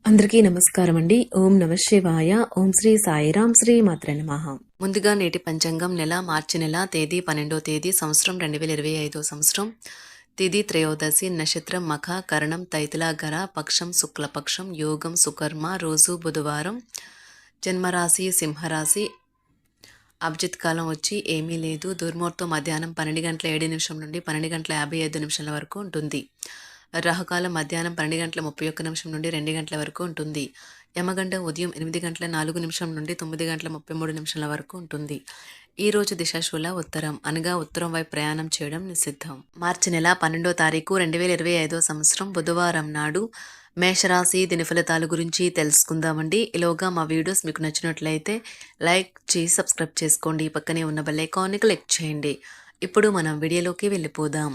అందరికీ నమస్కారం అండి. ఓం నమ శివాయ. ఓం శ్రీ సాయిరాం. శ్రీ మాత్రే నమః. ముందుగా నేటి పంచాంగం నెల మార్చి నెల తేదీ 12వ తేదీ సంవత్సరం 2025 సంవత్సరం. తిథి త్రయోదశి, నక్షత్రం మఖ, కరణం తైతుల గర, పక్షం శుక్లపక్షం, యోగం సుకర్మ, రోజు బుధవారం, జన్మరాశి సింహరాశి. అభిజిత్ కాలం వచ్చి ఏమీ లేదు. దుర్ముహూర్తం మధ్యాహ్నం 12:07 నుండి 12:55 వరకు ఉంటుంది. రాహుకాలం మధ్యాహ్నం 12:31 నుండి 2 గంటల వరకు ఉంటుంది. యమగండం ఉదయం 8:04 నుండి 9:33 వరకు ఉంటుంది. ఈ రోజు దిశాశూల ఉత్తరం, అనగా ఉత్తరం వైపు ప్రయాణం చేయడం నిషిద్ధం. మార్చి నెల 12వ తారీఖు 2025 సంవత్సరం బుధవారం నాడు మేషరాశి దిన ఫలితాల గురించి తెలుసుకుందామండి. ఈలోగా మా వీడియోస్ మీకు నచ్చినట్లయితే లైక్ చేసి సబ్స్క్రైబ్ చేసుకోండి. పక్కనే ఉన్న బెల్ ఐకాన్ని క్లిక్ చేయండి. ఇప్పుడు మనం వీడియోలోకి వెళ్ళిపోదాం.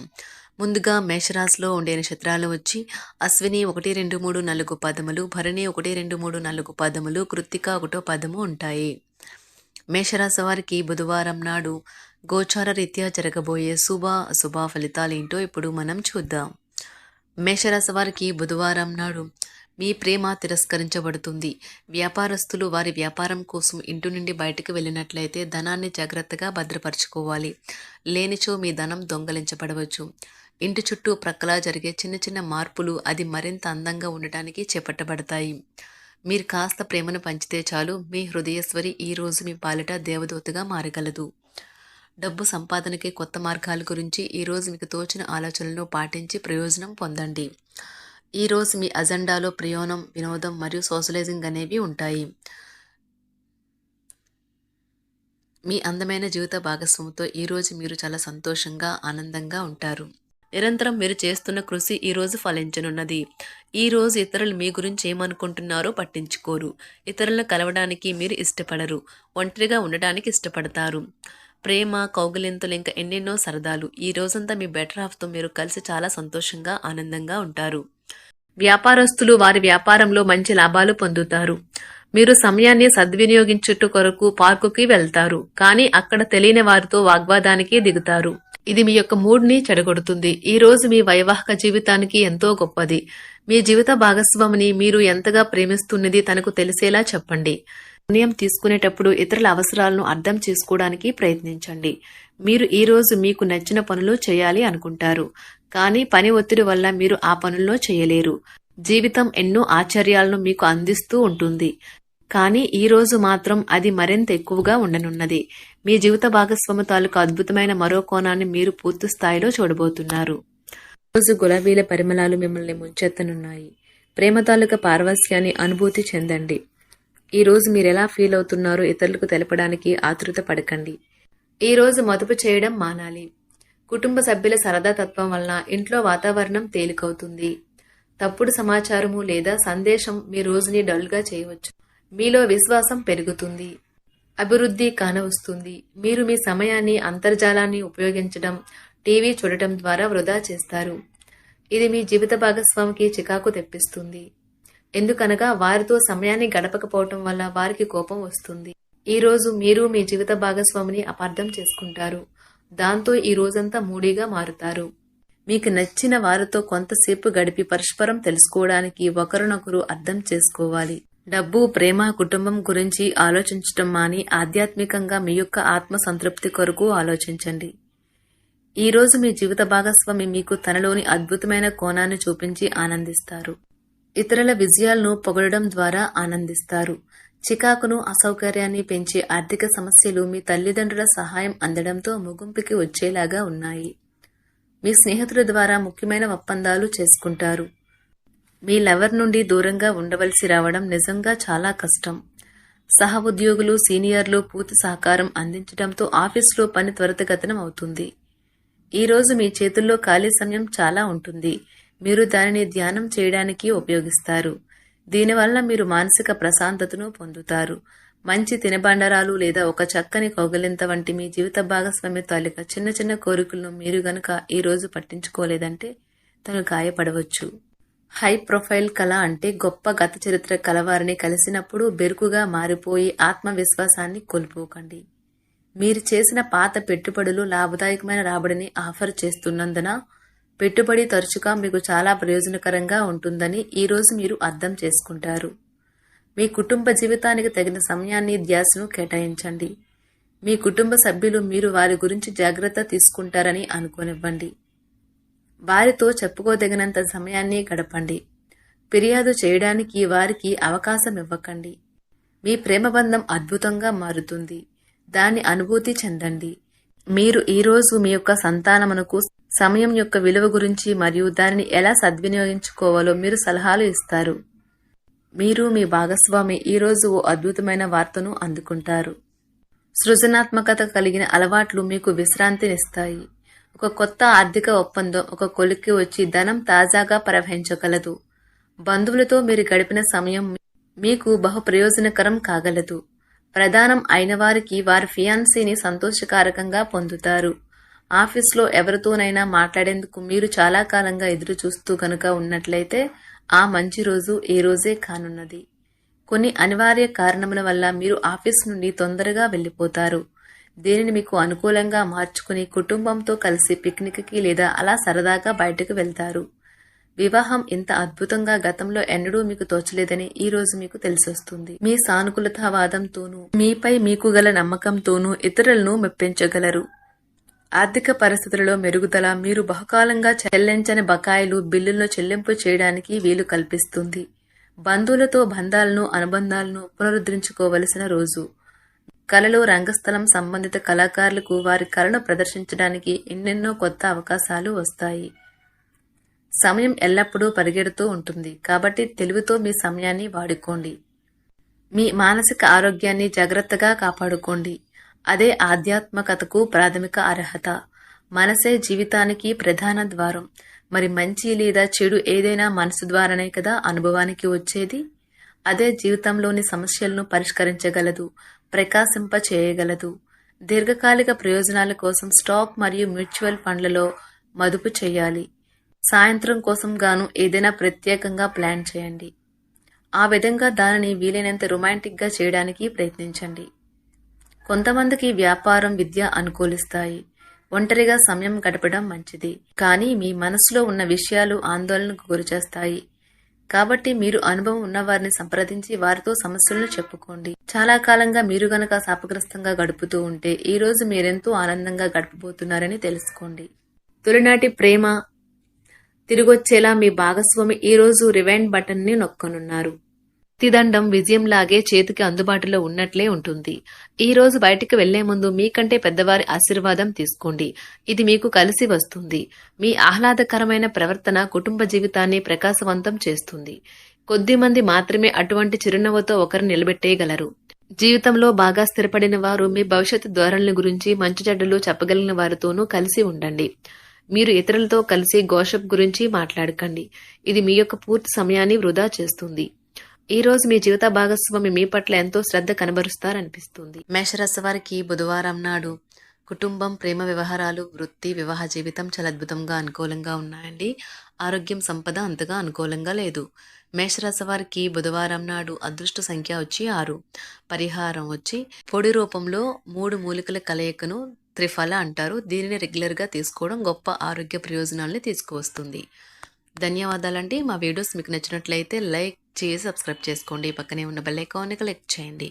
ముందుగా మేషరాశిలో ఉండే నక్షత్రాలు వచ్చి అశ్విని 1, 2, 3, 4 పదములు, భరణి 1, 2, 3, 4 పదములు, కృత్తిక 1వ పదము ఉంటాయి. మేషరాశి వారికి బుధవారం నాడు గోచార రీత్యా జరగబోయే శుభ అశుభ ఫలితాలు ఏంటో ఇప్పుడు మనం చూద్దాం. మేషరాశి వారికి బుధవారం నాడు మీ ప్రేమ తిరస్కరించబడుతుంది. వ్యాపారస్తులు వారి వ్యాపారం కోసం ఇంటి నుండి బయటకు వెళ్ళినట్లయితే ధనాన్ని జాగ్రత్తగా భద్రపరచుకోవాలి. లేనిచో మీ ధనం దొంగలించబడవచ్చు. ఇంటి చుట్టూ ప్రక్కలా జరిగే చిన్న చిన్న మార్పులు అది మరింత అందంగా ఉండటానికి చేపట్టబడతాయి. మీరు కాస్త ప్రేమను పంచితే చాలు, మీ హృదయేశ్వరి ఈ రోజు మీ పాలిట దేవదూతగా మారగలదు. డబ్బు సంపాదనకి కొత్త మార్గాల గురించి ఈరోజు మీకు తోచిన ఆలోచనలను పాటించి ప్రయోజనం పొందండి. ఈరోజు మీ అజెండాలో ప్రయాణం, వినోదం మరియు సోషలైజింగ్ అనేవి ఉంటాయి. మీ అందమైన జీవిత భాగస్వామితో ఈరోజు మీరు చాలా సంతోషంగా ఆనందంగా ఉంటారు. నిరంతరం మీరు చేస్తున్న కృషి ఈరోజు ఫలించనున్నది. ఈరోజు ఇతరులు మీ గురించి ఏమనుకుంటున్నారో పట్టించుకోరు. ఇతరులను కలవడానికి మీరు ఇష్టపడరు. ఒంటరిగా ఉండడానికి ఇష్టపడతారు. ప్రేమ, కౌగిలింతలు ఇంకా ఎన్నెన్నో సరదాలు. ఈ రోజంతా మీ బెటర్ హాఫ్తో మీరు కలిసి చాలా సంతోషంగా ఆనందంగా ఉంటారు. వ్యాపారస్తులు వారి వ్యాపారంలో మంచి లాభాలు పొందుతారు. మీరు సమయాన్ని సద్వినియోగించుట కొరకు పార్కుకి వెళ్తారు, కానీ అక్కడ తెలియని వారితో వాగ్వాదానికి దిగుతారు. ఇది మీ యొక్క మూడ్ని చెడగొడుతుంది. ఈ రోజు మీ వైవాహిక జీవితానికి ఎంతో గొప్పది. మీ జీవిత భాగస్వామిని మీరు ఎంతగా ప్రేమిస్తున్నది తనకు తెలిసేలా చెప్పండి. నిర్ణయం తీసుకునేటప్పుడు ఇతరుల అవసరాలను అర్థం చేసుకోవడానికి ప్రయత్నించండి. మీరు ఈ రోజు మీకు నచ్చిన పనులు చేయాలి అనుకుంటారు, కానీ పని ఒత్తిడి వల్ల మీరు ఆ పనుల్లో చేయలేరు. జీవితం ఎన్నో ఆశ్చర్యాలను మీకు అందిస్తూ ఉంటుంది, కానీ ఈ రోజు మాత్రం అది మరింత ఎక్కువగా ఉండనున్నది. మీ జీవిత భాగస్వామి తాలూకు అద్భుతమైన మరో కోణాన్ని మీరు పూర్తి స్థాయిలో చూడబోతున్నారు. రోజు గులాబీల పరిమళాలు మిమ్మల్ని ముంచెత్తనున్నాయి. ప్రేమ తాలూకా పారవస్యాన్ని అనుభూతి చెందండి. ఈ రోజు మీరు ఎలా ఫీల్ అవుతున్నారో ఇతరులకు తెలపడానికి ఆతృత పడకండి. ఈ రోజు మదుపు చేయడం మానాలి. కుటుంబ సభ్యుల సరదా తత్వం వలన ఇంట్లో వాతావరణం తేలికవుతుంది. తప్పుడు సమాచారము లేదా సందేశం మీ రోజుని డల్గా చేయవచ్చు. మీలో విశ్వాసం పెరుగుతుంది. అభివృద్ధి కానవస్తుంది. మీరు మీ సమయాన్ని అంతర్జాలాన్ని ఉపయోగించడం, టీవీ చూడటం ద్వారా వృధా చేస్తారు. ఇది మీ జీవిత భాగస్వామికి చికాకు తెప్పిస్తుంది. ఎందుకనగా వారితో సమయాన్ని గడపకపోవటం వల్ల వారికి కోపం వస్తుంది. ఈ రోజు మీరు మీ జీవిత భాగస్వామిని అపార్థం చేసుకుంటారు. దాంతో ఈ రోజంతా మూడీగా మారుతారు. మీకు నచ్చిన వారితో కొంతసేపు గడిపి పరస్పరం తెలుసుకోవడానికి ఒకరినొకరు అర్థం చేసుకోవాలి. డబ్బు, ప్రేమ, కుటుంబం గురించి ఆలోచించటం మాని ఆధ్యాత్మికంగా మీ యొక్క ఆత్మ సంతృప్తి కొరకు ఆలోచించండి. ఈ రోజు మీ జీవిత భాగస్వామి మీకు తనలోని అద్భుతమైన కోణాన్ని చూపించి ఆనందిస్తారు. ఇతరుల విజయాలను పొగడడం ద్వారా ఆనందిస్తారు. చికాకును, అసౌకర్యాన్ని పెంచే ఆర్థిక సమస్యలు మీ తల్లిదండ్రుల సహాయం అందడంతో ముగింపుకి వచ్చేలాగా ఉన్నాయి. మీ స్నేహితుల ద్వారా ముఖ్యమైన ఒప్పందాలు చేసుకుంటారు. మీ లవర్ నుండి దూరంగా ఉండవలసి రావడం నిజంగా చాలా కష్టం. సహ ఉద్యోగులు, సీనియర్లు పూర్తి సహకారం అందించడంతో ఆఫీసులో పని త్వరితగతిన అవుతుంది. ఈ రోజు మీ చేతుల్లో ఖాళీ సమయం చాలా ఉంటుంది. మీరు దానిని ధ్యానం చేయడానికి ఉపయోగిస్తారు. దీనివల్ల మీరు మానసిక ప్రశాంతతను పొందుతారు. మంచి తినబండరాలు లేదా ఒక చక్కని కౌగిలింత వంటి మీ జీవిత భాగస్వామి తాలూకా చిన్న చిన్న కోరికలను మీరు గనక ఈ రోజు పట్టించుకోలేదంటే తను గాయపడవచ్చు. హై ప్రొఫైల్ కళ అంటే గొప్ప గత చరిత్ర కలవారిని కలిసినప్పుడు బెరుకుగా మారిపోయి ఆత్మవిశ్వాసాన్ని కోల్పోకండి. మీరు చేసిన పాత పెట్టుబడులు లాభదాయకమైన రాబడిని ఆఫర్ చేస్తున్నందున పెట్టుబడి తరచుగా మీకు చాలా ప్రయోజనకరంగా ఉంటుందని ఈరోజు మీరు అర్థం చేసుకుంటారు. మీ కుటుంబ జీవితానికి తగిన సమయాన్ని, ధ్యాసను కేటాయించండి. మీ కుటుంబ సభ్యులు మీరు వారి గురించి జాగ్రత్త తీసుకుంటారని అనుకోనివ్వండి. వారితో చెప్పుకోదగినంత సమయాన్ని గడపండి. ఫిర్యాదు చేయడానికి వారికి అవకాశం ఇవ్వకండి. మీ ప్రేమబంధం అద్భుతంగా మారుతుంది. దాన్ని అనుభూతి చెందండి. మీరు ఈరోజు మీ యొక్క సంతానమునకు సమయం యొక్క విలువ గురించి మరియు దానిని ఎలా సద్వినియోగించుకోవాలో మీరు సలహాలు ఇస్తారు. మీరు మీ భాగస్వామి ఈరోజు ఓ అద్భుతమైన వార్తను అందుకుంటారు. సృజనాత్మకత కలిగిన అలవాట్లు మీకు విశ్రాంతినిస్తాయి. ఒక కొత్త ఆర్థిక ఒప్పందం ఒక కొలిక్కి వచ్చి ధనం తాజాగా ప్రవహించగలదు. బంధువులతో మీరు గడిపిన సమయం మీకు బహు ప్రయోజనకరం కాగలదు. ప్రధానం అయిన వారికి వారి ఫియాన్సీని సంతోషకారకంగా పొందుతారు. ఆఫీస్లో ఎవరితోనైనా మాట్లాడేందుకు మీరు చాలా కాలంగా ఎదురు చూస్తూ కనుక ఉన్నట్లయితే ఆ మంచి రోజు ఈ రోజే కానున్నది. కొన్ని అనివార్య కారణముల వల్ల మీరు ఆఫీస్ నుండి తొందరగా వెళ్ళిపోతారు. దీనిని మీకు అనుకూలంగా మార్చుకుని కుటుంబంతో కలిసి పిక్నిక్కి లేదా అలా సరదాగా బయటకు వెళ్తారు. వివాహం ఇంత అద్భుతంగా గతంలో ఎన్నడూ మీకు తోచలేదని ఈ రోజు మీకు తెలిసొస్తుంది. మీ సానుకూలతావాదంతోనూ మీపై మీకు గల నమ్మకంతోనూ ఇతరులను మెప్పించగలరు. ఆర్థిక పరిస్థితులలో మెరుగుదల మీరు బహుకాలంగా చెల్లించని బకాయిలు, బిల్లులను చెల్లింపు చేయడానికి వీలు కల్పిస్తుంది. బంధువులతో బంధాలను, అనుబంధాలను పునరుద్ధరించుకోవలసిన రోజు. కళలు, రంగస్థలం సంబంధిత కళాకారులకు వారి కళను ప్రదర్శించడానికి ఎన్నెన్నో కొత్త అవకాశాలు వస్తాయి. సమయం ఎల్లప్పుడూ పరిగెడుతూ ఉంటుంది కాబట్టి తెలివితో మీ సమయాన్ని వాడుకోండి. మీ మానసిక ఆరోగ్యాన్ని జాగ్రత్తగా కాపాడుకోండి. అదే ఆధ్యాత్మికతకు ప్రాథమిక అర్హత. మనసే జీవితానికి ప్రధాన ద్వారం. మరి మంచి లేదా చెడు ఏదైనా మనసు ద్వారానే కదా అనుభవానికి వచ్చేది. అదే జీవితంలోని సమస్యలను పరిష్కరించగలదు, ప్రకాశింప చేయగలదు. దీర్ఘకాలిక ప్రయోజనాల కోసం స్టాక్ మరియు మ్యూచువల్ ఫండ్లలో మదుపు చేయాలి. సాయంత్రం కోసం గాను ఏదైనా ప్రత్యేకంగా ప్లాన్ చేయండి. ఆ విధంగా దానిని వీలైనంత రొమాంటిక్గా చేయడానికి ప్రయత్నించండి. కొంతమందికి వ్యాపారం, విద్య అనుకూలిస్తాయి. ఒంటరిగా సమయం గడపడం మంచిది. కానీ మీ మనసులో ఉన్న విషయాలు ఆందోళనకు గురిచేస్తాయి. కాబట్టి మీరు అనుభవం ఉన్నవారిని సంప్రదించి వారితో సమస్యలను చెప్పుకోండి. చాలా కాలంగా మీరు గనక శాపగ్రస్తంగా గడుపుతూ ఉంటే ఈ రోజు మీరెంతో ఆనందంగా గడపబోతున్నారని తెలుసుకోండి. తొలినాటి ప్రేమ తిరిగొచ్చేలా మీ భాగస్వామి ఈ రోజు రివైండ్ బటన్ ని నొక్కనున్నారు. ప్రతిదండం విజయంలాగే చేతికి అందుబాటులో ఉన్నట్లే ఉంటుంది. ఈ రోజు బయటికి వెళ్లే ముందు మీకంటే పెద్దవారి ఆశీర్వాదం తీసుకోండి. ఇది మీకు కలిసి వస్తుంది. మీ ఆహ్లాదకరమైన ప్రవర్తన కుటుంబ జీవితాన్ని ప్రకాశవంతం చేస్తుంది. కొద్దిమంది మాత్రమే అటువంటి చిరునవ్వుతో ఒకరు నిలబెట్టేయగలరు. జీవితంలో బాగా స్థిరపడిన వారు మీ భవిష్యత్తు ధోరణుల గురించి మంచి చెడ్డలు చెప్పగలిగిన వారితోనూ కలిసి ఉండండి. మీరు ఇతరులతో కలిసి గోషప్ గురించి మాట్లాడకండి. ఇది మీ యొక్క పూర్తి సమయాన్ని వృధా చేస్తుంది. ఈ రోజు మీ జీవిత భాగస్వామి మీ పట్ల ఎంతో శ్రద్ధ కనబరుస్తారనిపిస్తుంది. మేషరాశి వారికి బుధవారం నాడు కుటుంబం, ప్రేమ వ్యవహారాలు, వృత్తి, వివాహ జీవితం చాలా అద్భుతంగా అనుకూలంగా ఉన్నాయండి. ఆరోగ్యం, సంపద అంతగా అనుకూలంగా లేదు. మేషరాశి వారికి బుధవారం నాడు అదృష్ట సంఖ్య వచ్చి 6. పరిహారం వచ్చి పొడి రూపంలో 3 మూలికల కలయికను త్రిఫల అంటారు. దీనిని రెగ్యులర్గా తీసుకోవడం గొప్ప ఆరోగ్య ప్రయోజనాల్ని తీసుకువస్తుంది. ధన్యవాదాలండి. మా వీడియోస్ మీకు నచ్చినట్లయితే లైక్ చేసి సబ్స్క్రైబ్ చేసుకోండి. పక్కనే ఉన్న బెల్ ఐకాన్ని క్లిక్ చేయండి.